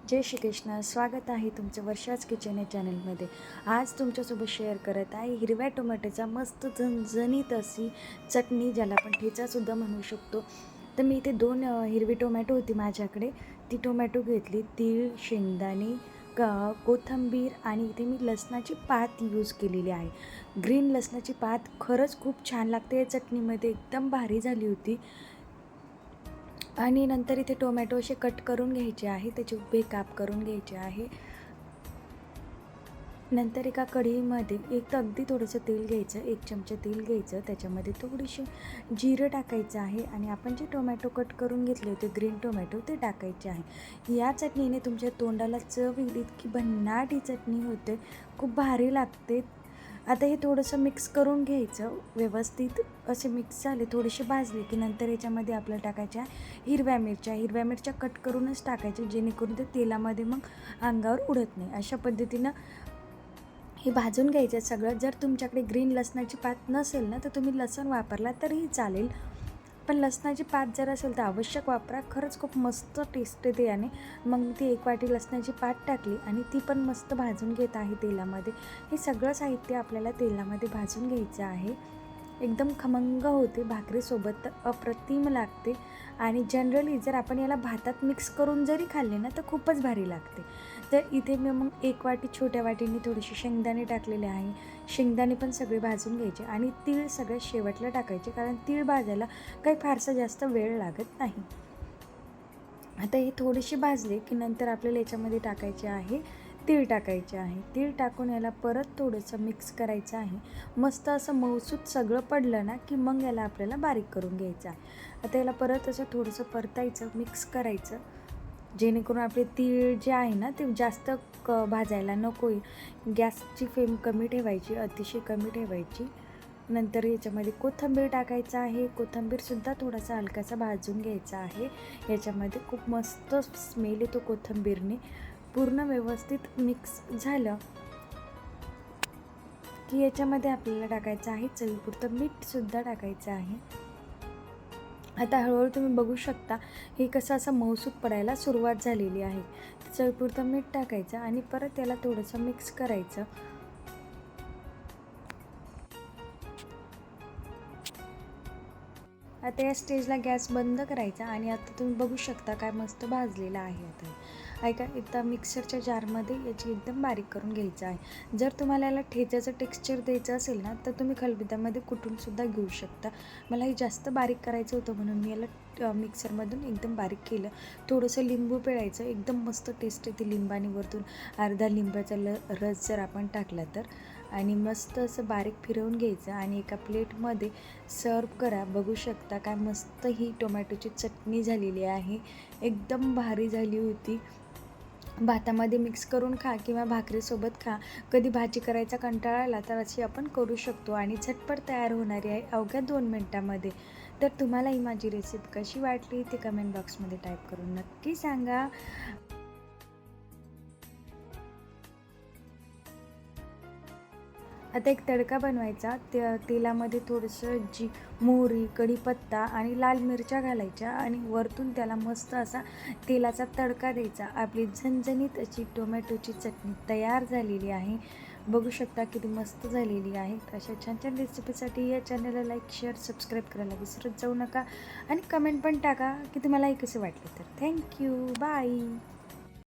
जय श्री कृष्ण. स्वागत आहे तुमचं वर्षाच किचन या चॅनलमध्ये. आज तुमच्यासोबत शेअर करत आहे हिरव्या टोमॅटोचा मस्त झणझणीत अशी चटणी, ज्याला आपण ठेचासुद्धा म्हणू शकतो. तर मी इथे 2 हिरवी टोमॅटो होती माझ्याकडे. ती टोमॅटो घेतली, तीळ, शेंगदाणे, कोथिंबीर आणि इथे मी लसणाची पात यूज केलेली आहे. ग्रीन लसणाची पात खरंच खूप छान लागते या चटणीमध्ये, एकदम भारी झाली होती. आणि नंतर इथे टोमॅटो असे कट करून घ्यायचे आहे, त्याचे उभे काप करून घ्यायचे आहे. नंतर एका कढईमध्ये एक तर अगदी थोडंसं तेल घ्यायचं, 1 चमचा तेल घ्यायचं, त्याच्यामध्ये थोडीशी जिरं टाकायचं आहे आणि आपण जे टोमॅटो कट करून घेतले होते ग्रीन टोमॅटो ते टाकायचे आहे. या चटणीने तुमच्या तोंडाला चव येईल, इतकी भन्नाट ही चटणी होते, खूप भारी लागते. आता हे थोडंसं मिक्स करून घ्यायचं, व्यवस्थित असे मिक्स झाले, थोडेसे भाजले की नंतर याच्यामध्ये आपल्याला टाकायच्या हिरव्या मिरच्या कट करूनच टाकायच्या, जेणेकरून ते तेलामध्ये मग अंगावर उडत नाही. अशा पद्धतीनं हे भाजून घ्यायचं सगळं. जर तुमच्याकडे ग्रीन लसणाची पात नसेल ना, तर तुम्ही लसूण वापरला तरीही चालेल, पण लसणाची पात जर असेल तर आवश्यक वापरा. खरंच खूप मस्त टेस्ट येते याने. मग ती 1 वाटी लसणाची पात टाकली आणि ती पण मस्त भाजून घेत आहे तेलामध्ये. हे सगळं साहित्य आपल्याला तेलामध्ये भाजून घ्यायचं आहे. एकदम खमंग होते, भाकरीसोबत तर अप्रतिम लागते. आणि जनरली जर आपण याला भातात मिक्स करून जरी खाल्ले ना, तर खूपच भारी लागते. तर इथे मी मग 1 वाटी छोट्या वाटीने थोडेसे शेंगदाणे टाकलेले आहे. शेंगदाणे पण सगळे भाजून घ्यायचे आणि तीळ सगळ्यात शेवटला टाकायचे, कारण तीळ भाजायला काही फारसा जास्त वेळ लागत नाही. आता हे थोडेसे भाजले की नंतर आपल्याला याच्यामध्ये टाकायचे आहे तीळ टाकायचे आहे. तीळ टाकून याला परत थोडंसं मिक्स करायचं आहे. मस्त असं मऊसूत सगळं पडलं ना की मग याला आपल्याला बारीक करून घ्यायचं आहे. आता याला परत असं थोडंसं परतायचं, मिक्स करायचं, जेणेकरून आपले तीळ जे आहे ना ते जास्त भाजायला नको आहे. गॅसची फ्लेम कमी ठेवायची, अतिशय कमी ठेवायची. नंतर याच्यामध्ये कोथिंबीर टाकायचं आहे. कोथिंबीरसुद्धा थोडासा हलकासा भाजून घ्यायचा आहे. याच्यामध्ये खूप मस्त स्मेल येतो कोथिंबीरने. पूर्ण व्यवस्थित मिक्स झालं की याच्यामध्ये आपल्याला टाकायचं आहे चवीपुरतं मीठसुद्धा टाकायचं आहे. आता हळूहळू तुम्ही बघू शकता हे कसं असं मऊसूत पडायला सुरुवात झालेली आहे. चवीपुरतं मीठ टाकायचं आणि परत त्याला थोडंसं मिक्स करायचं. आता या स्टेजला गॅस बंद करायचा आणि आता तुम्ही बघू शकता काय मस्त भाजलेला आहे. आता ऐका, एकदा मिक्सरच्या जारमध्ये याची एकदम बारीक करून घ्यायचं आहे. जर तुम्हाला याला ठेचाचं टेक्स्चर द्यायचं असेल ना, तर तुम्ही खलबत्त्यामध्ये कुटूनसुद्धा घेऊ शकता. मला हे जास्त बारीक करायचं होतं म्हणून मी याला मिक्सरमधून एकदम बारीक केलं. थोडंसं लिंबू पिळायचं, एकदम मस्त टेस्ट येते लिंबाने. वरतून अर्धा लिंबाचा रस जर आपण टाकला तर, आणि मस्त असं बारीक फिरवून घ्यायचं आणि एका प्लेटमध्ये सर्व करा. बघू शकता काय मस्त ही टोमॅटोची चटणी झालेली आहे, एकदम भारी झाली होती. भातामध्ये मिक्स करून खा किंवा भाकरीसोबत खा. कधी भाजी करायचा कंटाळा आला तर अशी आपण करू शकतो आणि झटपट तयार होणारी आहे अवघ्या 2 मिनटामध्ये. तर तुम्हाला ही माझी रेसिपी कशी वाटली ते कमेंट बॉक्समध्ये टाईप करून नक्की सांगा. आता एक तडका बनवायचा. तेलामध्ये थोडंसं मोहरी, कढीपत्ता आणि लाल मिरच्या घालायच्या आणि वरतून त्याला मस्त असा तेलाचा तडका द्यायचा. आपली झणझणीत अशी टोमॅटोची चटणी तयार झालेली आहे. बघू शकता किती मस्त झालेली आहे. अशा छान छान रेसिपीसाठी या चॅनलला लाईक, शेअर, सबस्क्राईब करायला विसरत जाऊ नका आणि कमेंट पण टाका की तुम्हालाही कसे वाटले. तर थँक्यू, बाय.